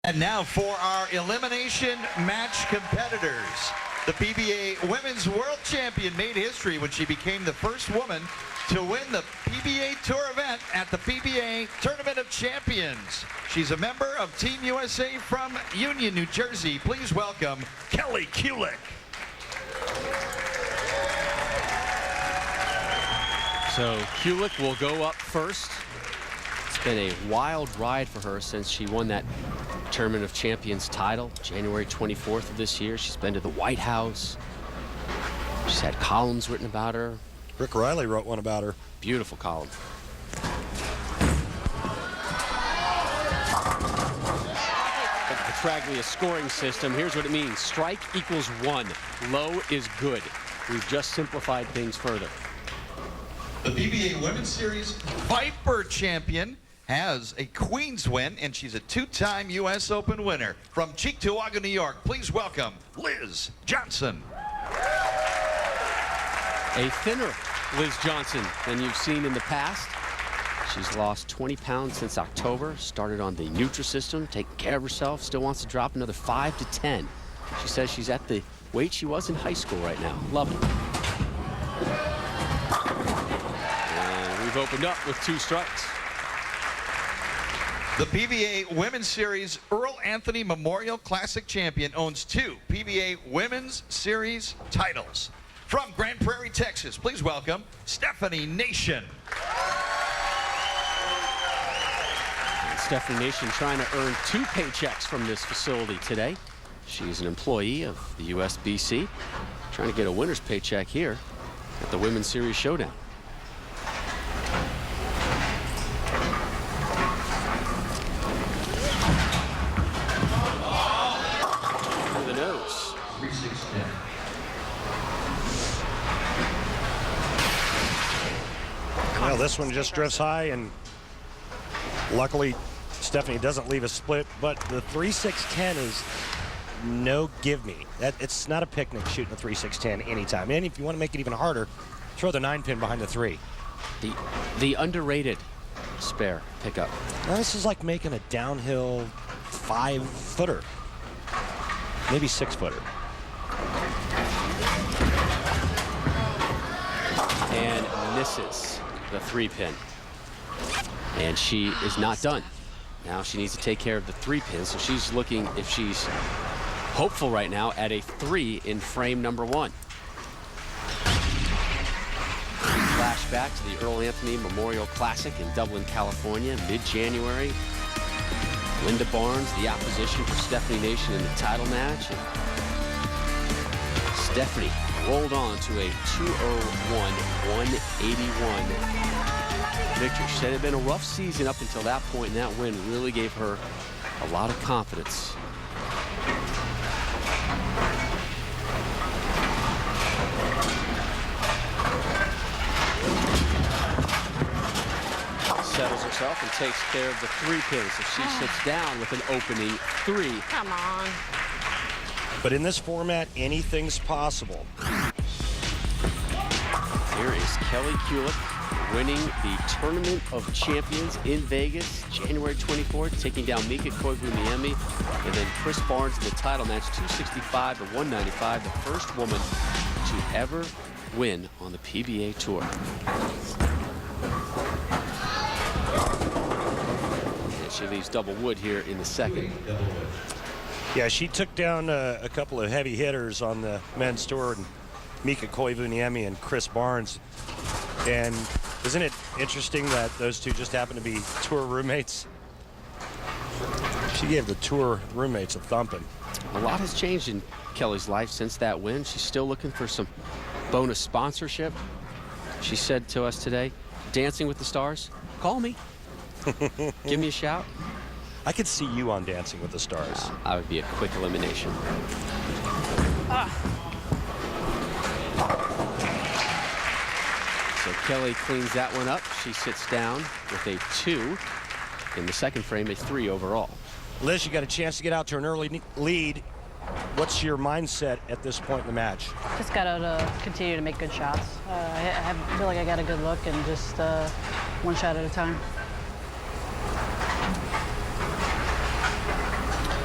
And now for our elimination match competitors. The PBA Women's World Champion made history when she became the first woman to win the PBA Tour event at the PBA Tournament of Champions. She's a member of Team USA from Union, New Jersey. Please welcome Kelly-Kulick. So Kulick will go up first. It's been a wild ride for her since she won that Tournament of Champions title January 24th of this year. She's been to the White House. She's had columns written about her. Rick Riley wrote one about her. Beautiful column. The Traglia scoring system, here's what it means. Strike equals 1. Low is good. We've just simplified things further. The PBA Women's Series Viper champion has a Queens win, and she's a two-time U.S. Open winner. From Cheektowaga, New York, please welcome Liz Johnson. A thinner Liz Johnson than you've seen in the past. She's lost 20 pounds since October, started on the Nutrisystem, taking care of herself, still wants to drop another 5 to 10. She says she's at the weight she was in high school right now. Love it. And we've opened up with 2 strikes. The PBA Women's Series Earl Anthony Memorial Classic champion owns 2 PBA Women's Series titles. From Grand Prairie, Texas, please welcome Stefanie Nation. Stefanie Nation trying to earn 2 paychecks from this facility today. She's an employee of the USBC, trying to get a winner's paycheck here at the Women's Series Showdown. The nose. 3-6-10. Well, this one just drifts high, and luckily Stefanie doesn't leave a split, but the 3-6-10 is no give me. It's not a picnic shooting a 3-6-10 anytime. And if you want to make it even harder, throw the 9-pin behind the 3. The underrated spare pickup. Now, this is like making a downhill 5-footer, maybe 6-footer. And misses the 3-pin. And she is not done. Now she needs to take care of the 3-pin, so she's looking, if she's hopeful right now, at a 3 in frame number 1. Flashback to the Earl Anthony Memorial Classic in Dublin, California, mid-January. Linda Barnes, the opposition for Stefanie Nation in the title match. And Stefanie rolled on to a 201-181 victory. She said it had been a rough season up until that point, and that win really gave her a lot of confidence. Settles herself and takes care of the 3-pin, so she sits down with an opening 3. Come on. But in this format, anything's possible. Here is Kelly-Kulick winning the Tournament of Champions in Vegas, January 24th, taking down Mika Koivuniemi, and then Chris Barnes in the title match, 265-195, the first woman to ever win on the PBA Tour. And she leaves double wood here in the second. Yeah, she took down a couple of heavy hitters on the men's tour, and Mika Koivuniemi and Chris Barnes. And isn't it interesting that those two just happen to be tour roommates? She gave the tour roommates a thumping. A lot has changed in Kelly's life since that win. She's still looking for some bonus sponsorship. She said to us today, Dancing with the Stars, call me. Give me a shout. I could see you on Dancing with the Stars. I would be a quick elimination. So Kelly cleans that one up. She sits down with a 2 in the second frame, a 3 overall. Liz, you got a chance to get out to an early lead. What's your mindset at this point in the match? Just got to continue to make good shots. I feel like I got a good look, and just one shot at a time.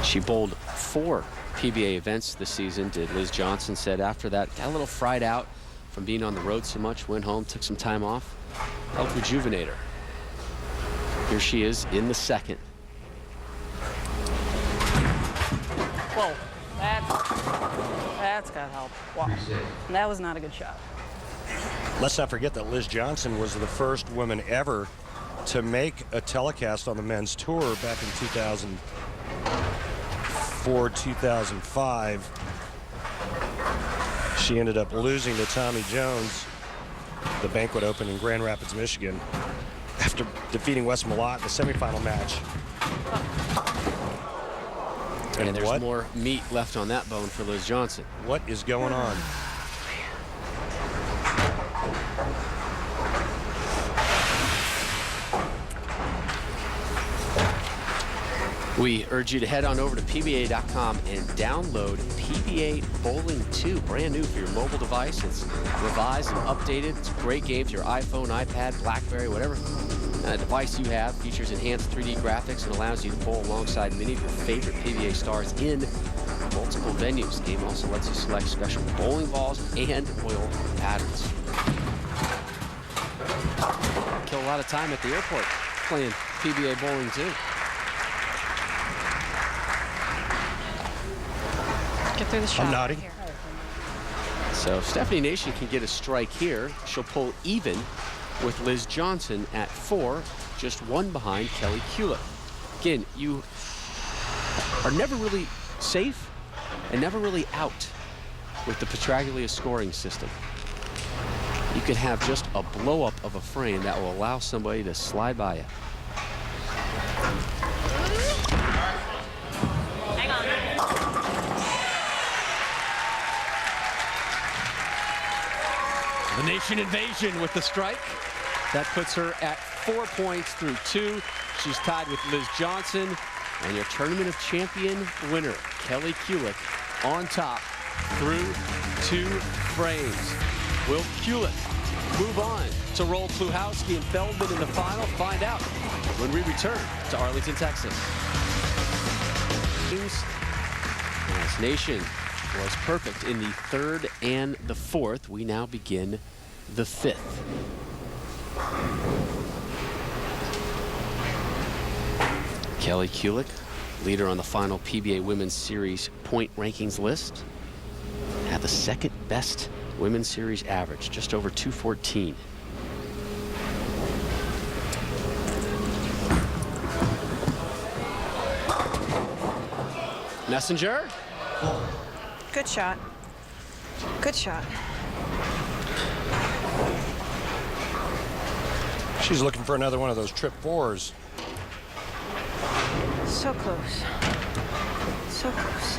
She bowled 4 PBA events this season, did Liz Johnson. Said after that, got a little fried out from being on the road so much, went home, took some time off, helped rejuvenate her. Here she is in the second. Whoa, that's got help. Wow, that was not a good shot. Let's not forget that Liz Johnson was the first woman ever to make a telecast on the men's tour back in 2004, 2005. She ended up losing to Tommy Jones, the Banquet Open in Grand Rapids, Michigan, after defeating Wes Malott in the semifinal match. And there's more meat left on that bone for Liz Johnson. What is going on? We urge you to head on over to PBA.com and download PBA Bowling 2, brand new for your mobile device. It's revised and updated. It's a great game for your iPhone, iPad, BlackBerry, whatever device you have. Features enhanced 3D graphics and allows you to bowl alongside many of your favorite PBA stars in multiple venues. The game also lets you select special bowling balls and oil patterns. Kill a lot of time at the airport playing PBA Bowling 2. Get through the shot. I'm nodding. Right here. So Stefanie Nation can get a strike here. She'll pull even with Liz Johnson at 4, just 1 behind Kelly-Kulick. Again, you are never really safe and never really out with the Petraglia scoring system. You could have just a blow up of a frame that will allow somebody to slide by you. The Nation invasion with the strike. That puts her at 4 points through 2. She's tied with Liz Johnson. And your Tournament of Champion winner, Kelly-Kulick, on top through 2 frames. Will Kulick move on to roll Pluhowski and Feldman in the final? Find out when we return to Arlington, Texas. As Nation was perfect in the 3rd and the 4th. We now begin the 5th. Kelly-Kulick, leader on the final PBA Women's Series point rankings list, had the 2nd best Women's Series average, just over 214. Messenger. Good shot. Good shot. She's looking for another one of those trip 4s. So close. So close.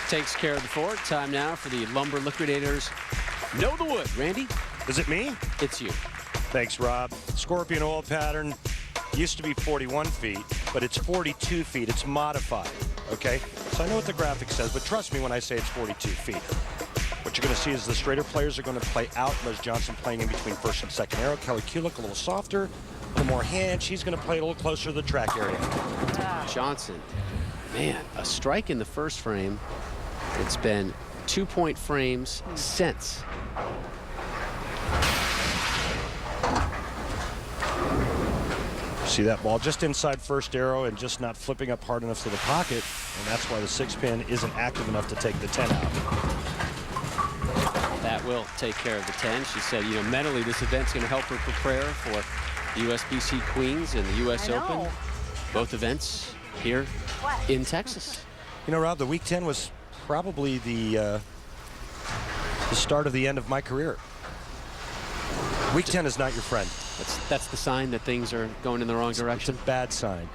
Takes care of the 4. Time now for the Lumber Liquidators. Know the wood. Randy? Is it me? It's you. Thanks, Rob. Scorpion oil pattern used to be 41 feet, but it's 42 feet. It's modified, okay? So I know what the graphic says, but trust me when I say it's 42 feet. What you're going to see is the straighter players are going to play out. Liz Johnson playing in between 1st and 2nd arrow. Kelly-Kulick a little softer, a little more hand. She's going to play a little closer to the track area. Johnson, man, a strike in the 1st frame. It's been 2-point frames since. See that ball just inside 1st arrow and just not flipping up hard enough to the pocket, and that's why the 6-pin isn't active enough to take the 10 out. That will take care of the 10. She said, you know, mentally this event's going to help her prepare for the USBC Queens and the US Open. Both events here in Texas. You know, Rob, the week 10 was probably the start of the end of my career. Week 10 is not your friend. That's the sign that things are going in the wrong direction. It's a bad sign.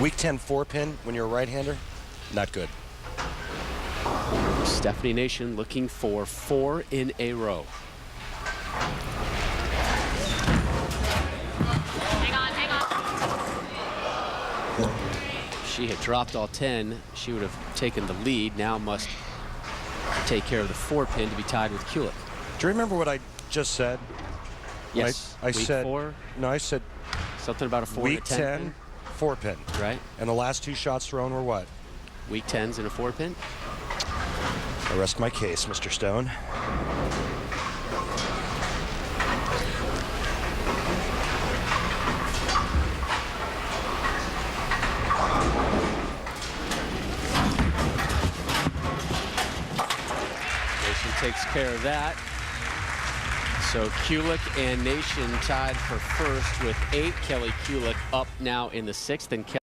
Week 10 4-pin when you're a right-hander, not good. Stefanie Nation looking for 4 in a row. She she had dropped all 10, she would have taken the lead. Now must take care of the 4-pin to be tied with Kulick. Do you remember what I just said? Yes. I week said 4. No, I said Something about a 4 week and a 10. 10, 4-pin. Right. And the last 2 shots thrown were what? Week 10s and a 4-pin. I rest my case, Mr. Stone. Nation takes care of that. So Kulick and Nation tied for first with 8. Kelly-Kulick up now in the 6th. And